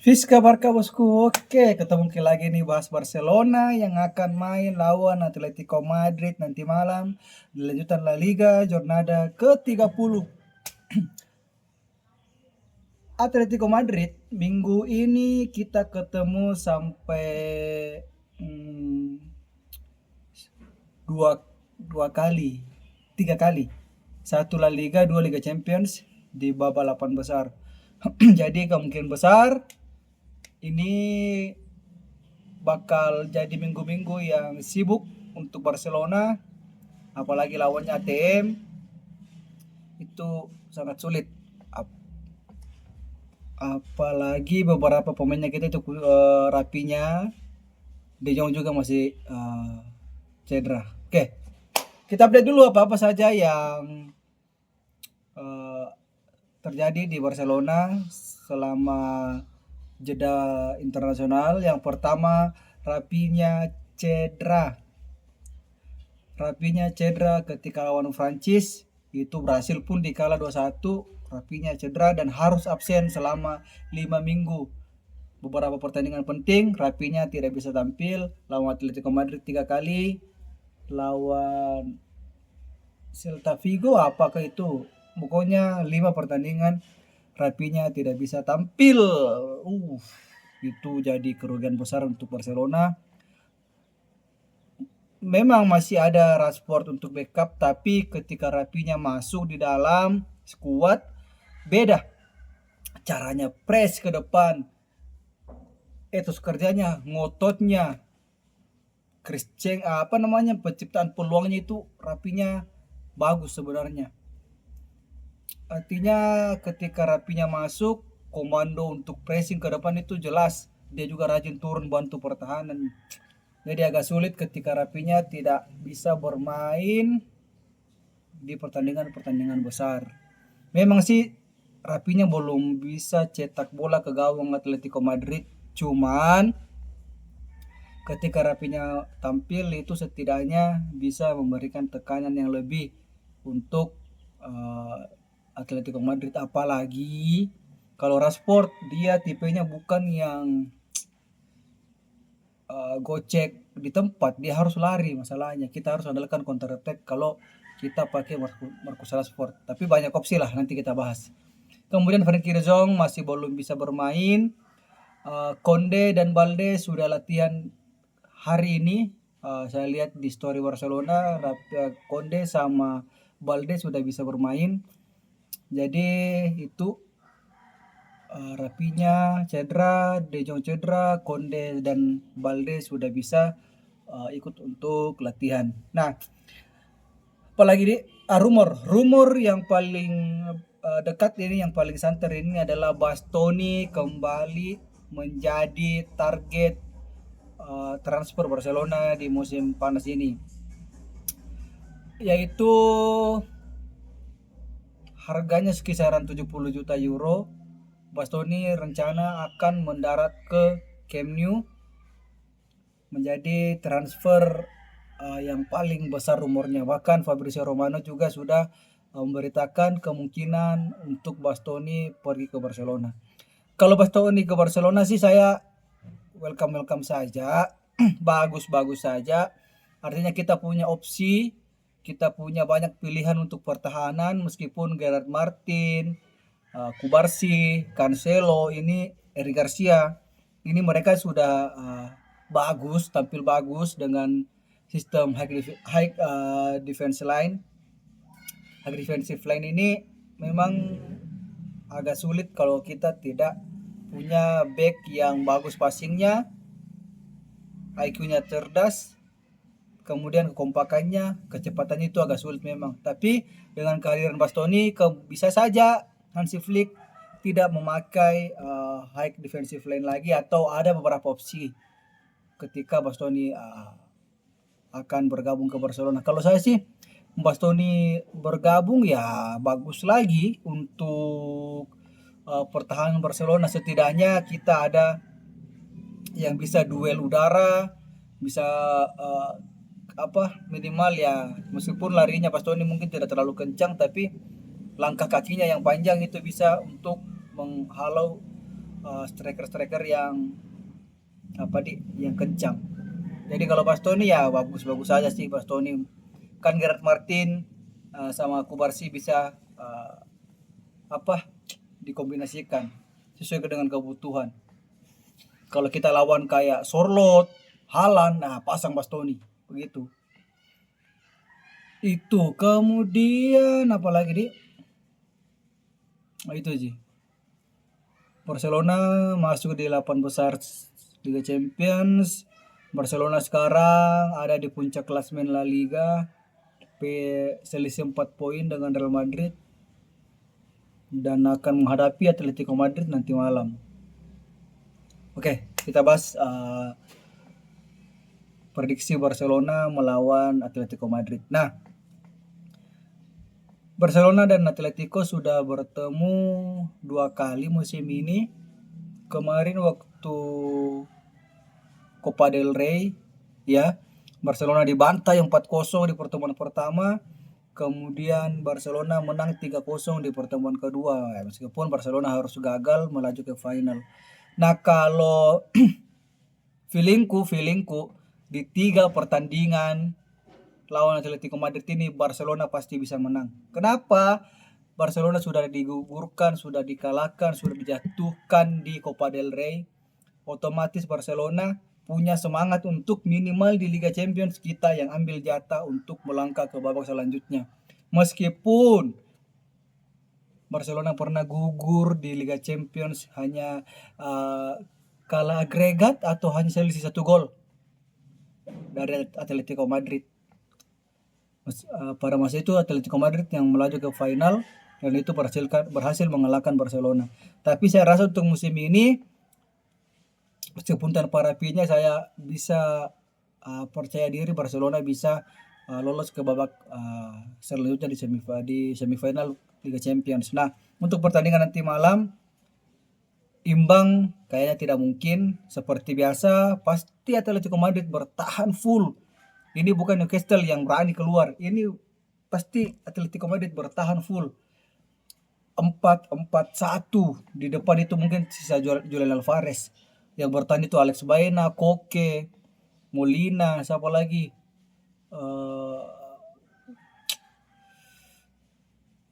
Fis kabar Kak bosku? Oke, ketemu lagi nih bahas Barcelona yang akan main lawan Atletico Madrid nanti malam di lanjutan La Liga Jornada ke-30. Atletico Madrid minggu ini kita ketemu sampai hmm, dua, dua kali, tiga kali. Satu La Liga, dua Liga Champions di babak 8 besar. Jadi kemungkinan besar ini bakal jadi minggu-minggu yang sibuk untuk Barcelona, apalagi lawannya ATM itu sangat sulit. Apalagi beberapa pemainnya kita itu Rapinya, De Jong juga masih cedera. Oke, kita update dulu apa-apa saja yang terjadi di Barcelona selama jeda internasional. Yang pertama, Rapinya cedera. Rapinya cedera ketika lawan Prancis, itu Brasil pun dikalah 2-1. Rapinya cedera dan harus absen selama 5 minggu. Beberapa pertandingan penting, Rapinya tidak bisa tampil. Lawan Atletico Madrid 3 kali, lawan Celta Vigo apakah itu? Pokoknya 5 pertandingan Rapinya tidak bisa tampil. Itu jadi kerugian besar untuk Barcelona. Memang masih ada Rashford untuk backup, tapi ketika Rapinya masuk di dalam skuad, beda caranya press ke depan, etos kerjanya, ngototnya, penciptaan peluangnya itu Rapinya bagus sebenarnya. Artinya ketika Rapinya masuk, komando untuk pressing ke depan itu jelas. Dia juga rajin turun bantu pertahanan. Jadi agak sulit ketika Rapinya tidak bisa bermain di pertandingan-pertandingan besar. Memang sih Rapinya belum bisa cetak bola ke gawang Atletico Madrid. Cuman ketika Rapinya tampil itu setidaknya bisa memberikan tekanan yang lebih untuk Atletico Madrid. Apalagi kalau Rashford, dia tipenya bukan yang gocek di tempat, dia harus lari. Masalahnya kita harus andalkan counter attack kalau kita pakai Marcus Rashford. Tapi banyak opsi lah, nanti kita bahas. Kemudian Frenkie de Jong masih belum bisa bermain. Konde dan Balde sudah latihan hari ini. Saya lihat di story Barcelona, Konde sama Balde sudah bisa bermain. Jadi itu Rapinya cedera, De Jong cedera, Konde dan Balde sudah bisa ikut untuk latihan. Nah, apalagi nih rumor yang paling dekat ini, yang paling santer ini adalah Bastoni kembali menjadi target transfer Barcelona di musim panas ini, yaitu harganya sekisaran 70 juta euro. Bastoni rencana akan mendarat ke Camp Nou, menjadi transfer yang paling besar rumornya. Bahkan Fabrizio Romano juga sudah memberitakan kemungkinan untuk Bastoni pergi ke Barcelona. Kalau Bastoni ke Barcelona sih saya welcome saja, bagus saja. Artinya kita punya opsi, kita punya banyak pilihan untuk pertahanan, meskipun Gerard Martin, Kubarsi, Cancelo, ini Eric Garcia, ini mereka sudah tampil bagus dengan sistem high defensive line. High defensive line ini memang agak sulit kalau kita tidak punya back yang bagus passingnya, IQ-nya cerdas, kemudian kekompakannya, kecepatannya itu agak sulit memang. Tapi dengan kehadiran Bastoni, bisa saja Hansi Flick tidak memakai high defensive line lagi, atau ada beberapa opsi ketika Bastoni akan bergabung ke Barcelona. Kalau saya sih, Bastoni bergabung ya bagus lagi untuk pertahanan Barcelona. Setidaknya kita ada yang bisa duel udara, bisa minimal ya, meskipun larinya Bastoni mungkin tidak terlalu kencang, tapi langkah kakinya yang panjang itu bisa untuk menghalau striker-striker yang yang kencang. Jadi kalau Bastoni ya bagus-bagus saja sih Bastoni. Kan Gerard Martin sama Kubarsi bisa dikombinasikan sesuai dengan kebutuhan. Kalau kita lawan kayak Sorlot, Haaland, nah pasang Bastoni begitu. Itu kemudian apalagi di itu sih. Barcelona masuk di 8 besar Liga Champions. Barcelona sekarang ada di puncak klasemen La Liga, selisih 4 poin dengan Real Madrid dan akan menghadapi Atletico Madrid nanti malam. Oke, kita bahas prediksi Barcelona melawan Atletico Madrid. Nah, Barcelona dan Atletico sudah bertemu 2 kali musim ini. Kemarin waktu Copa del Rey ya, Barcelona dibantai 4-0 di pertemuan pertama. Kemudian Barcelona menang 3-0 di pertemuan kedua. Meskipun Barcelona harus gagal melaju ke final. Nah, kalau feelingku di 3 pertandingan lawan Atletico Madrid ini Barcelona pasti bisa menang. Kenapa? Barcelona sudah digugurkan, sudah dikalahkan, sudah dijatuhkan di Copa del Rey. Otomatis Barcelona punya semangat untuk minimal di Liga Champions kita yang ambil jatah untuk melangkah ke babak selanjutnya. Meskipun Barcelona pernah gugur di Liga Champions hanya kalah agregat atau hanya selisih 1 gol dari Atletico Madrid. Pada masa itu Atletico Madrid yang melaju ke final dan itu berhasil mengalahkan Barcelona. Tapi saya rasa untuk musim ini meskipun tanpa rapinya saya bisa percaya diri Barcelona bisa lolos ke babak selanjutnya di semifinal Liga Champions. Nah, untuk pertandingan nanti malam imbang kayaknya tidak mungkin. Seperti biasa pasti Atletico Madrid bertahan full. Ini bukan Newcastle yang berani keluar. Ini pasti Atletico Madrid bertahan full. 4-4-1 di depan itu mungkin sisa Julian Alvarez. Yang bertahan itu Alex Baena, Koke, Molina, siapa lagi?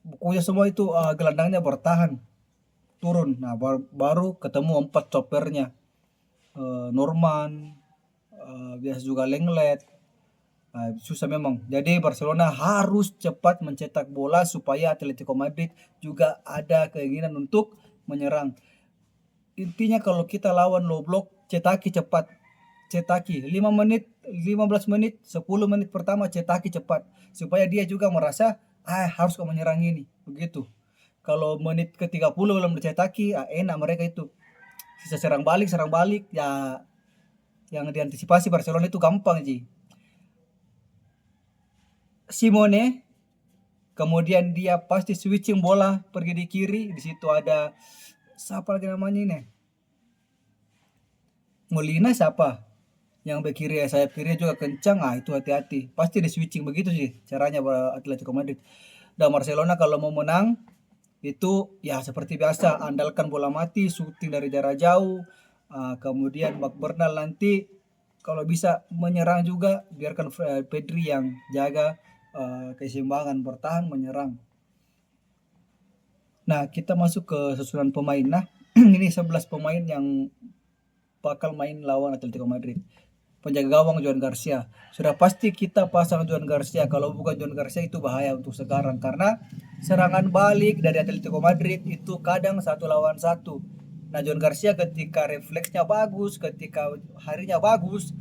Pokoknya semua itu gelandangnya bertahan turun. Nah, baru ketemu 4 stoppernya. Norman, biasa juga Lenglet. Susah memang. Jadi Barcelona harus cepat mencetak bola supaya Atletico Madrid juga ada keinginan untuk menyerang. Intinya kalau kita lawan low block, cetaki cepat. Cetaki 5 menit, 15 menit, 10 menit pertama cetaki cepat supaya dia juga merasa harus kau menyerang ini. Begitu. Kalau menit ke-30 belum dicetaki, enak mereka itu. Sisa serang balik ya yang diantisipasi Barcelona itu gampang sih. Simone, kemudian dia pasti switching bola pergi di kiri, di situ ada siapa lagi namanya ini? Molina siapa? Yang bek kiri sayap kiri juga kencang, itu hati-hati. Pasti di switching begitu sih caranya Atletico Madrid. Dan Barcelona kalau mau menang itu ya seperti biasa andalkan bola mati, shooting dari jarak jauh. Kemudian Bernal nanti kalau bisa menyerang juga biarkan Pedri yang jaga keseimbangan bertahan menyerang. Nah, kita masuk ke susunan pemain. Nah, ini 11 pemain yang bakal main lawan Atletico Madrid. Penjaga gawang Joan Garcia. Sudah pasti kita pasang Joan Garcia. Kalau bukan Joan Garcia itu bahaya untuk sekarang karena serangan balik dari Atletico Madrid itu kadang 1 lawan 1. Nah, Joan Garcia ketika refleksnya bagus, ketika harinya bagus,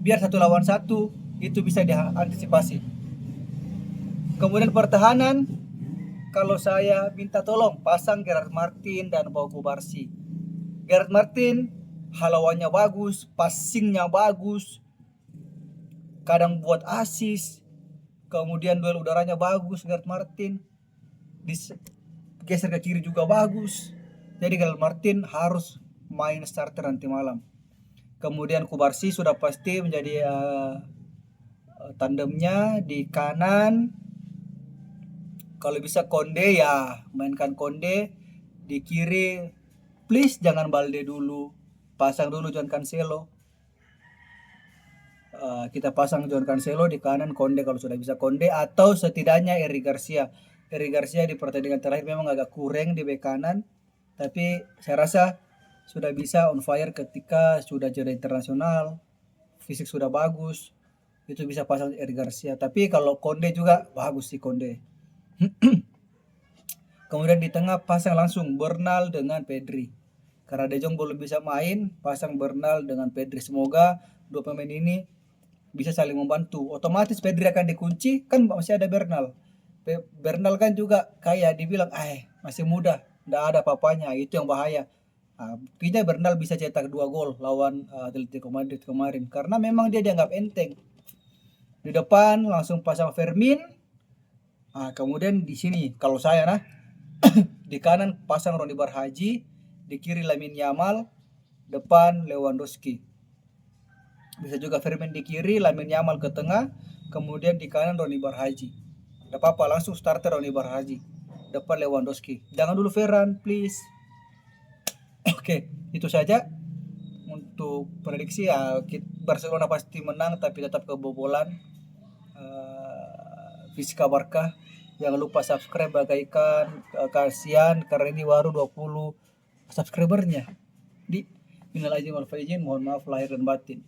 biar 1 lawan 1 itu bisa diantisipasi. Kemudian pertahanan, kalau saya minta tolong pasang Gerard Martin dan Pau Kubarsi. Gerard Martin halawannya bagus, passingnya bagus, kadang buat assist, kemudian duel udaranya bagus. Gerard Martin geser ke kiri juga bagus. Jadi Gerard Martin harus main starter nanti malam. Kemudian Kubarsi sudah pasti menjadi tandemnya di kanan. Kalau bisa Konde ya mainkan Konde, di kiri please jangan Balde dulu, pasang dulu Joan Cancelo. Kita pasang Joan Cancelo di kanan, Konde kalau sudah bisa Konde, atau setidaknya Eric Garcia. Eric Garcia di pertandingan terakhir memang agak kurang di bek kanan, tapi saya rasa sudah bisa on fire ketika sudah jeda internasional, fisik sudah bagus, itu bisa pasang Eric Garcia. Tapi kalau Konde juga bagus sih Konde. Kemudian di tengah pasang langsung Bernal dengan Pedri. Karena De Jong belum bisa main, pasang Bernal dengan Pedri. Semoga dua pemain ini bisa saling membantu. Otomatis Pedri akan dikunci, kan masih ada Bernal. Bernal kan juga kayak dibilang, masih muda, tidak ada apa-apanya, itu yang bahaya. Buktinya Bernal bisa cetak 2 gol lawan Atletico Madrid kemarin, karena memang dia dianggap enteng. Di depan langsung pasang Fermin. Kemudian di sini kalau saya di kanan pasang Ronny Barhaji, di kiri Lamine Yamal, depan Lewandowski. Bisa juga Fermin di kiri, Lamine Yamal ke tengah, kemudian di kanan Ronny Barhaji. Tidak apa-apa, langsung starter Ronny Barhaji, depan Lewandowski. Jangan dulu Ferran, please. Oke, itu saja untuk prediksi ya. Barcelona pasti menang tapi tetap kebobolan. Fisika Barca. Jangan lupa subscribe bagaikan kasihan karena ini baru 20 subscribernya. Minal aidin wal faizin, mohon maaf lahir dan batin.